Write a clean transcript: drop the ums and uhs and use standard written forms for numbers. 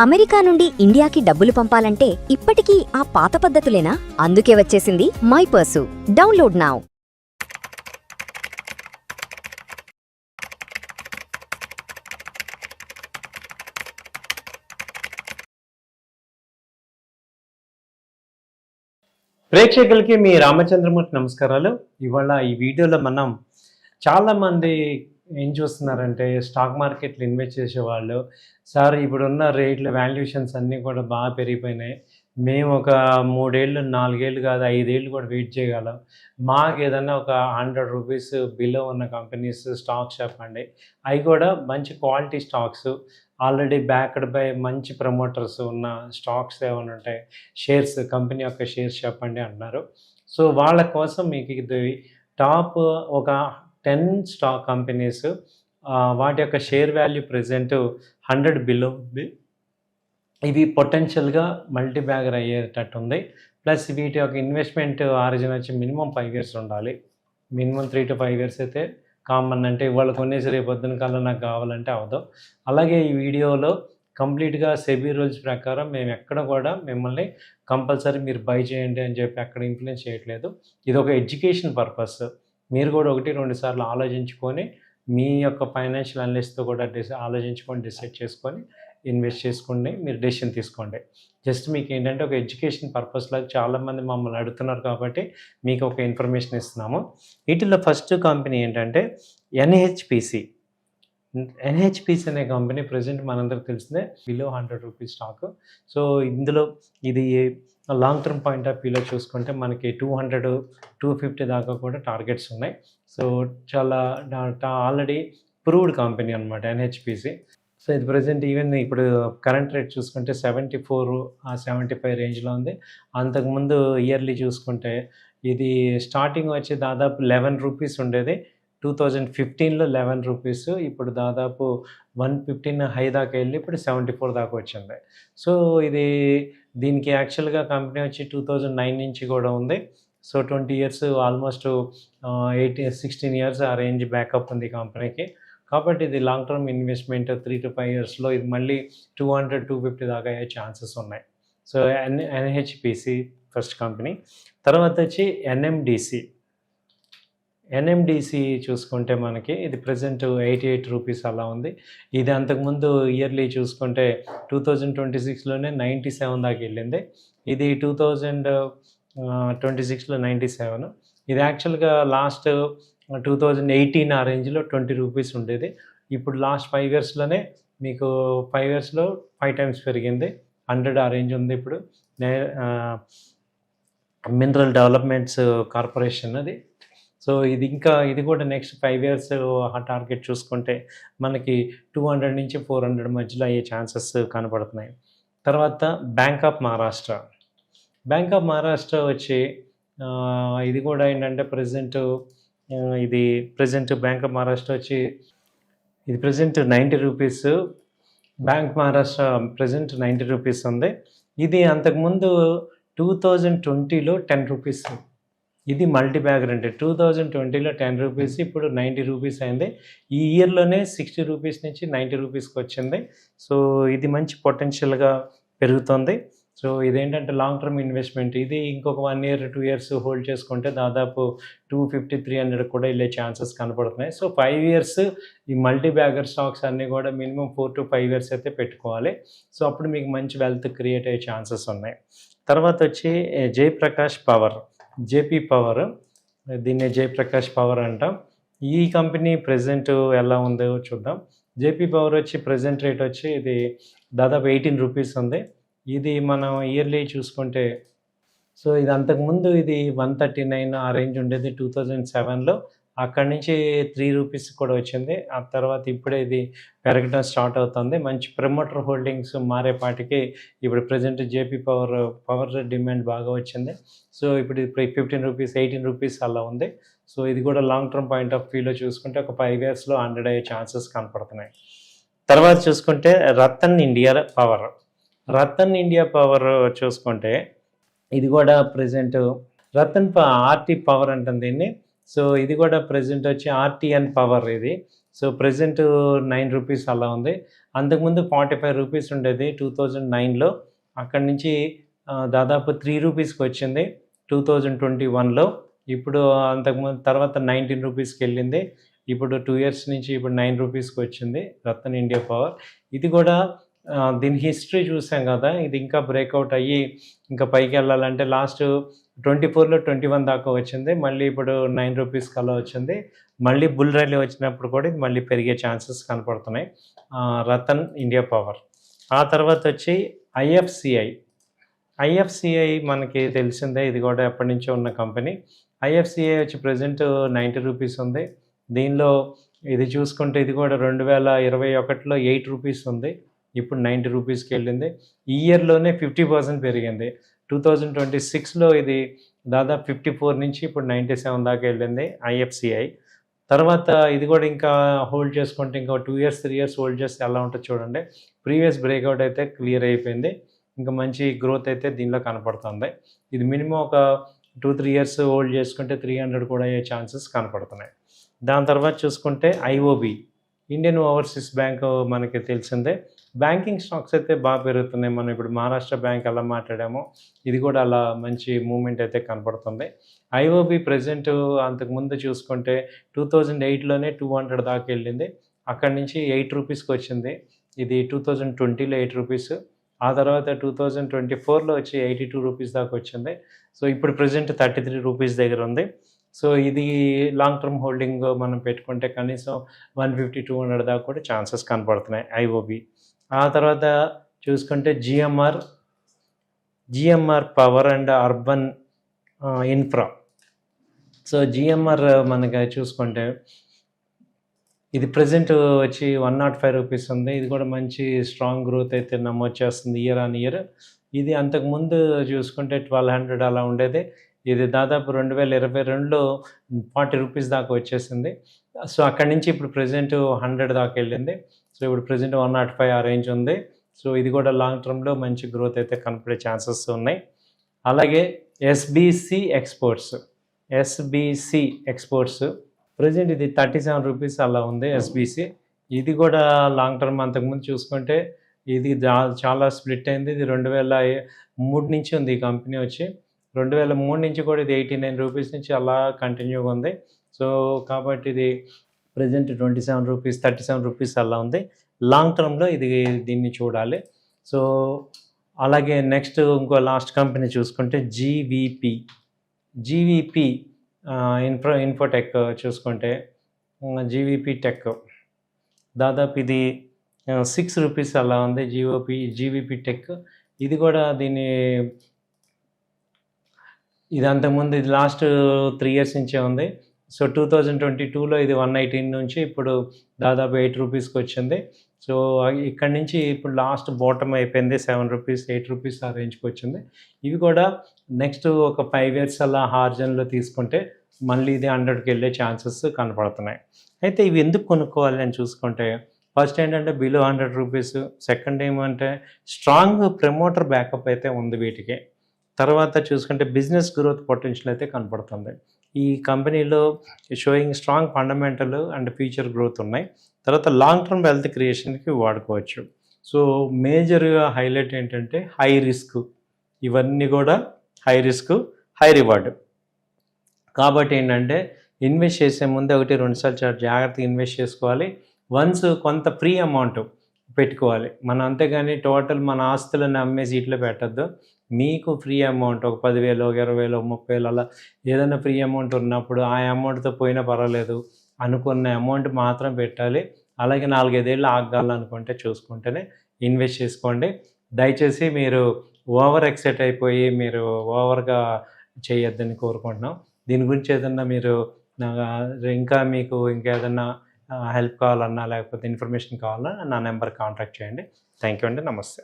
America నుండి ఇండియాకి డబ్బులు పంపాలంటే ఇప్పటికీ ఆ పాత పద్ధతులేనా? అందుకే వచ్చేసింది మై పర్సు. Download now. ప్రేక్షకులకి మీ రామచంద్రమూర్తి నమస్కారాలు. ఇవాళ ఈ వీడియోలో మనం చాలామంది ఏం చూస్తున్నారంటే స్టాక్ మార్కెట్లో ఇన్వెస్ట్ చేసేవాళ్ళు, సార్ ఇప్పుడున్న రేట్లు వాల్యుయేషన్స్ అన్నీ కూడా బాగా పెరిగిపోయినాయి, మేము ఒక 3 ఏళ్ళు 4 ఏళ్ళు కాదు 5 ఏళ్ళు కూడా వెయిట్ చేయగలం, మాకు ఏదైనా ఒక 100 రూపీస్ బిలో ఉన్న కంపెనీస్ స్టాక్స్ చెప్పండి, అవి కూడా మంచి quality stocks already backed by మంచి ప్రమోటర్స్ ఉన్న స్టాక్స్ ఏమైనా ఉంటాయి, షేర్స్ కంపెనీ యొక్క షేర్స్ చెప్పండి అంటున్నారు. సో వాళ్ళ కోసం మీకు ఇది టాప్ ఒక 10 స్టాక్ కంపెనీస్, వాటి యొక్క షేర్ వాల్యూ ప్రజెంట్ 100 బిలో ఉంది. ఇవి పొటెన్షియల్గా మల్టీ బ్యాగర్ అయ్యేటట్టు ఉంది. ప్లస్ వీటి యొక్క ఇన్వెస్ట్మెంట్ ఆరిజిన్ వచ్చి మినిమం 5 ఇయర్స్ ఉండాలి. మినిమం 3 to 5 ఇయర్స్ అయితే కామన్. అంటే ఇవాళ కొనేసి రేపు పొద్దున కల్లా నాకు కావాలంటే అవదు. అలాగే ఈ వీడియోలో కంప్లీట్గా సెబీ రూల్స్ ప్రకారం మేము ఎక్కడ కూడా మిమ్మల్ని కంపల్సరీ మీరు బై చేయండి అని చెప్పి ఎక్కడ ఇన్ఫ్లుయెన్స్ చేయట్లేదు. ఇది ఒక ఎడ్యుకేషన్ పర్పస్. మీరు కూడా 1-2 సార్లు ఆలోచించుకొని మీ యొక్క ఫైనాన్షియల్ అనలిస్ట్తో కూడా ఆలోచించుకొని డిసైడ్ చేసుకొని ఇన్వెస్ట్ చేసుకోండి, మీరు డెసిషన్ తీసుకోండి. జస్ట్ మీకు ఏంటంటే ఒక ఎడ్యుకేషన్ పర్పస్లో చాలామంది మమ్మల్ని అడుగుతున్నారు కాబట్టి మీకు ఒక ఇన్ఫర్మేషన్ ఇస్తున్నాము. వీటిలో ఫస్ట్ కంపెనీ ఏంటంటే ఎన్హెచ్పిసి. ఎన్హెచ్పిసి అనే కంపెనీ ప్రజెంట్ మనందరికి తెలిసిందే బిలో 100 రూపీస్ స్టాక్. సో ఇందులో ఇది లాంగ్ టర్మ్ పాయింట్ ఆఫ్ వ్యూలో చూసుకుంటే మనకి 200-250 దాకా కూడా టార్గెట్స్ ఉన్నాయి. సో చాలా ఆల్రెడీ ప్రూవ్డ్ కంపెనీ అనమాట ఎన్హెచ్పిసి. సో ఇది ప్రజెంట్ ఈవెన్ ఇప్పుడు కరెంట్ రేట్ చూసుకుంటే 74-75 రేంజ్లో ఉంది. అంతకుముందు ఇయర్లీ చూసుకుంటే ఇది స్టార్టింగ్ వచ్చి దాదాపు 11 రూపీస్ ఉండేది. 2015లో 11 రూపీస్, ఇప్పుడు దాదాపు 115 హై దాకా వెళ్ళి ఇప్పుడు 74 దాకా వచ్చింది. సో ఇది దీనికి యాక్చువల్గా కంపెనీ వచ్చి 2009 నుంచి కూడా ఉంది. సో 20 ఇయర్స్ ఆల్మోస్ట్ 16 ఇయర్స్ ఆ రేంజ్ బ్యాకప్ ఉంది కంపెనీకి. కాబట్టి ఇది లాంగ్ టర్మ్ ఇన్వెస్ట్మెంట్ 3 to 5 ఇయర్స్లో ఇది మళ్ళీ 200-250 దాకా అయ్యే ఛాన్సెస్ ఉన్నాయి. So NHPC first company. తర్వాత వచ్చి ఎన్ఎండిసి చూసుకుంటే మనకి ఇది ప్రజెంట్ 88 రూపీస్ అలా ఉంది. ఇది అంతకుముందు ఇయర్లీ చూసుకుంటే 2026లోనే 97 దాకా వెళ్ళింది. ఇది 2026లో 97. ఇది యాక్చువల్గా లాస్ట్ 2018 ఆ రేంజ్లో 20 రూపీస్ ఉండేది. ఇప్పుడు లాస్ట్ 5 ఇయర్స్లోనే మీకు 5 ఇయర్స్లో 5 టైమ్స్ పెరిగింది. 100 ఆ రేంజ్ ఉంది ఇప్పుడు. మినరల్ డెవలప్మెంట్స్ కార్పొరేషన్ అది. సో ఇది కూడా నెక్స్ట్ 5 ఇయర్స్ టార్గెట్ చూసుకుంటే మనకి 200-400 మధ్యలో అయ్యే ఛాన్సెస్ కనపడుతున్నాయి. తర్వాత బ్యాంక్ ఆఫ్ మహారాష్ట్ర వచ్చి ఇది కూడా ఏంటంటే ప్రజెంట్ బ్యాంక్ ఆఫ్ మహారాష్ట్ర వచ్చి ఇది present 90 rupees. Bank Maharashtra present 90 rupees ఉంది. ఇది అంతకుముందు 2020లో 10 రూపీస్. ఇది మల్టీ బ్యాగర్ అంటే 2020లో 10 రూపీస్, ఇప్పుడు 90 రూపీస్ అయింది. ఈ ఇయర్లోనే 60 రూపీస్ నుంచి 90 రూపీస్కి వచ్చింది. సో ఇది మంచి పొటెన్షియల్గా పెరుగుతుంది. సో ఇదేంటంటే లాంగ్ టర్మ్ ఇన్వెస్ట్మెంట్. ఇది ఇంకొక 1 year 2 years హోల్డ్ చేసుకుంటే దాదాపు 250-300 కూడా వెళ్ళే ఛాన్సెస్ కనపడుతున్నాయి. సో 5 years ఈ మల్టీ బ్యాగర్ స్టాక్స్ అన్నీ కూడా మినిమం 4 to 5 years అయితే పెట్టుకోవాలి. సో అప్పుడు మీకు మంచి వెల్త్ క్రియేట్ అయ్యే ఛాన్సెస్ ఉన్నాయి. తర్వాత వచ్చి జేపీ పవర్, దీన్ని జయప్రకాష్ పవర్ అంటాం. ఈ కంపెనీ ప్రజెంట్ ఎలా ఉందో చూద్దాం. జేపీ పవర్ వచ్చి ప్రజెంట్ రేట్ వచ్చి ఇది దాదాపు 18 రూపీస్ ఉంది. ఇది మనం ఇయర్లీ చూసుకుంటే సో ఇది అంతకుముందు ఇది 139 ఆ రేంజ్ ఉండేది 2007లో. అక్కడి నుంచి 3 రూపీస్ కూడా వచ్చింది. ఆ తర్వాత ఇప్పుడే ఇది పెరగడం స్టార్ట్ అవుతుంది. మంచి ప్రమోటర్ హోల్డింగ్స్ మారేపాటికి ఇప్పుడు ప్రజెంట్ జేపీ పవర్ డిమాండ్ బాగా వచ్చింది. సో ఇప్పుడు 15 రూపీస్ 18 రూపీస్ అలా ఉంది. సో ఇది కూడా లాంగ్ టర్మ్ పాయింట్ ఆఫ్ వ్యూలో చూసుకుంటే ఒక 5 ఇయర్స్లో 100 అయ్యే ఛాన్సెస్ కనపడుతున్నాయి. తర్వాత చూసుకుంటే రతన్ ఇండియా పవర్ చూసుకుంటే ఇది కూడా ప్రజెంట్ ఆర్టీ పవర్ అంటుంది దీన్ని. సో ఇది కూడా ప్రజెంట్ వచ్చి ఆర్టీఎన్ పవర్ ఇది. సో ప్రజెంట్ 9 రూపీస్ అలా ఉంది. అంతకుముందు 45 రూపీస్ ఉండేది 2009లో. అక్కడి నుంచి దాదాపు 3 రూపీస్కి వచ్చింది 2021లో. ఇప్పుడు అంతకుముందు తర్వాత 19 రూపీస్కి వెళ్ళింది. ఇప్పుడు 2 ఇయర్స్ నుంచి ఇప్పుడు 9 రూపీస్కి వచ్చింది రతన్ ఇండియా పవర్. ఇది కూడా దీని హిస్టరీ చూసాం కదా, ఇది ఇంకా బ్రేక్అవుట్ అయ్యి ఇంకా పైకి వెళ్ళాలంటే లాస్ట్ 24లో 21 దాకా వచ్చింది. మళ్ళీ ఇప్పుడు 9 రూపీస్కి అలా వచ్చింది. మళ్ళీ బుల్ ర్యాలీ వచ్చినప్పుడు కూడా ఇది మళ్ళీ పెరిగే ఛాన్సెస్ కనపడుతున్నాయి రతన్ ఇండియా పవర్. ఆ తర్వాత వచ్చి ఐఎఫ్సిఐ మనకి తెలిసిందే, ఇది కూడా ఎప్పటి నుంచో ఉన్న కంపెనీ. ఐఎఫ్సిఐ వచ్చి ప్రజెంట్ 90 రూపీస్ ఉంది. దీనిలో ఇది చూసుకుంటే ఇది కూడా 2021లో 8 రూపీస్ ఉంది, ఇప్పుడు 90 రూపీస్కి వెళ్ళింది. ఈ ఇయర్లోనే 50% పెరిగింది. 2026లో ఇది దాదాపు 54 నుంచి ఇప్పుడు 97 దాకా వెళ్ళింది ఐఎఫ్సిఐ. తర్వాత ఇది కూడా ఇంకా హోల్డ్ చేసుకుంటే ఇంకా 2 ఇయర్స్ 3 ఇయర్స్ హోల్డ్ చేస్తే ఎలా ఉంటుందో చూడండి. ప్రీవియస్ బ్రేక్అవుట్ అయితే క్లియర్ అయిపోయింది. ఇంకా మంచి గ్రోత్ అయితే దీనిలో కనపడుతుంది. ఇది మినిమం ఒక 2-3 ఇయర్స్ హోల్డ్ చేసుకుంటే 300 కూడా అయ్యే ఛాన్సెస్ కనపడుతున్నాయి. దాని తర్వాత చూసుకుంటే ఐఓబి, ఇండియన్ ఓవర్సీస్ బ్యాంక్ మనకి తెలిసిందే. బ్యాంకింగ్ స్టాక్స్ అయితే బాగా పెరుగుతున్నాయి. మనం ఇప్పుడు మహారాష్ట్ర బ్యాంక్ ఎలా మాట్లాడామో ఇది కూడా అలా మంచి మూమెంట్ అయితే కనపడుతుంది. ఐఓబి ప్రజెంట్ అంతకుముందు చూసుకుంటే 2008లోనే 200 దాకా వెళ్ళింది. అక్కడి నుంచి 8 రూపీస్కి వచ్చింది. ఇది 2020లో 8 రూపీస్. ఆ తర్వాత 2024లో వచ్చి 82 రూపీస్ దాకా వచ్చింది. సో ఇప్పుడు ప్రజెంట్ 33 రూపీస్ దగ్గర ఉంది. సో ఇది లాంగ్ టర్మ్ హోల్డింగ్ మనం పెట్టుకుంటే కనీసం 150-200 దాకా కూడా ఛాన్సెస్ కనపడుతున్నాయి ఐఓబి. ఆ తర్వాత చూసుకుంటే GMR power and urban infra. So GMR మనకి చూసుకుంటే ఇది ప్రజెంట్ వచ్చి 105 రూపీస్ ఉంది. ఇది కూడా మంచి స్ట్రాంగ్ గ్రోత్ అయితే నమోదు చేస్తుంది ఇయర్ ఆన్ ఇయర్. ఇది అంతకుముందు చూసుకుంటే 1200 అలా ఉండేది. ఇది దాదాపు 2022లో 40 రూపీస్ దాకా వచ్చేసింది. సో అక్కడి నుంచి ఇప్పుడు ప్రజెంట్ 100 దాకా వెళ్ళింది. సో ఇప్పుడు ప్రజెంట్ 105 ఆ రేంజ్ ఉంది. సో ఇది కూడా లాంగ్ టర్మ్లో మంచి గ్రోత్ అయితే కనపడే ఛాన్సెస్ ఉన్నాయి. అలాగే ఎస్బీసీ ఎక్స్పోర్ట్స్ ప్రజెంట్ ఇది 37 రూపీస్ అలా ఉంది ఎస్బీసీ. ఇది కూడా లాంగ్ టర్మ్ అంతకుముందు చూసుకుంటే ఇది చాలా స్ప్లిట్ అయింది. ఇది 2003 నుంచి ఉంది ఈ కంపెనీ వచ్చి. 2003 నుంచి కూడా ఇది 89 రూపీస్ నుంచి అలా కంటిన్యూగా ఉంది. సో కాబట్టి ఇది ప్రజెంట్ 27 రూపీస్ 37 రూపీస్ అలా ఉంది. లాంగ్ టర్మ్లో దీన్ని చూడాలి. సో అలాగే నెక్స్ట్ ఇంకో లాస్ట్ కంపెనీ చూసుకుంటే జీవీపీ ఇన్ఫోటెక్ చూసుకుంటే జీవీపీ టెక్ దాదాపు ఇది 6 రూపీస్ అలా ఉంది. జీవీపీ టెక్ ఇది కూడా ఇది అంతకుముందు ఇది లాస్ట్ 3 ఇయర్స్ నుంచే ఉంది. సో 2022లో ఇది 118 నుంచి ఇప్పుడు దాదాపు 8 రూపీస్కి వచ్చింది. సో ఇక్కడ నుంచి ఇప్పుడు లాస్ట్ బాటమ్ అయిపోయింది 7 రూపీస్ 8 రూపీస్ ఆ రేంజ్కి వచ్చింది. ఇవి కూడా నెక్స్ట్ ఒక 5 ఇయర్స్ అలా హార్జన్లో తీసుకుంటే మళ్ళీ ఇది 100కి వెళ్ళే ఛాన్సెస్ కనపడుతున్నాయి. అయితే ఇవి ఎందుకు కొనుక్కోవాలి అని చూసుకుంటే ఫస్ట్ ఏంటంటే బిలో 100 రూపీస్, సెకండ్ ఏమంటే స్ట్రాంగ్ ప్రమోటర్ బ్యాకప్ అయితే ఉంది వీటికి. తర్వాత చూసుకుంటే బిజినెస్ గ్రోత్ పొటెన్షియల్ అయితే కనపడుతుంది. ఈ కంపెనీలో showing strong fundamental and future growth ఉన్నాయి. తర్వాత లాంగ్ టర్మ్ వెల్త్ క్రియేషన్కి వాడుకోవచ్చు. సో మేజర్గా హైలైట్ ఏంటంటే హై రిస్క్, ఇవన్నీ కూడా హై రిస్క్ హై రివార్డ్. కాబట్టి ఏంటంటే ఇన్వెస్ట్ చేసే ముందు 1-2 సార్లు చాలా జాగ్రత్తగా ఇన్వెస్ట్ చేసుకోవాలి. వన్స్ కొంత ఫ్రీ అమౌంట్ పెట్టుకోవాలి మనం, అంతేగాని టోటల్ మన ఆస్తులను అమ్మేసి ఇట్లా పెట్టద్దు. మీకు ఫ్రీ అమౌంట్ ఒక 10,000 20,000 30,000 అలా ఏదైనా ఫ్రీ అమౌంట్ ఉన్నప్పుడు ఆ అమౌంట్తో పోయినా పర్వాలేదు అనుకున్న అమౌంట్ మాత్రం పెట్టాలి. అలాగే 4-5 ఏళ్ళు ఆగాలనుకుంటే చూసుకుంటేనే ఇన్వెస్ట్ చేసుకోండి. దయచేసి మీరు ఓవర్ ఎక్సైట్ అయిపోయి మీరు ఓవర్గా చేయొద్దని కోరుకుంటున్నాం. దీని గురించి ఏదన్నా మీరు ఇంకా మీకు ఇంకేదన్నా హెల్ప్ కావాలన్నా లేకపోతే ఇన్ఫర్మేషన్ కావాలన్నా నా నెంబర్ కాంటాక్ట్ చేయండి. థ్యాంక్ యూ అండి. నమస్తే.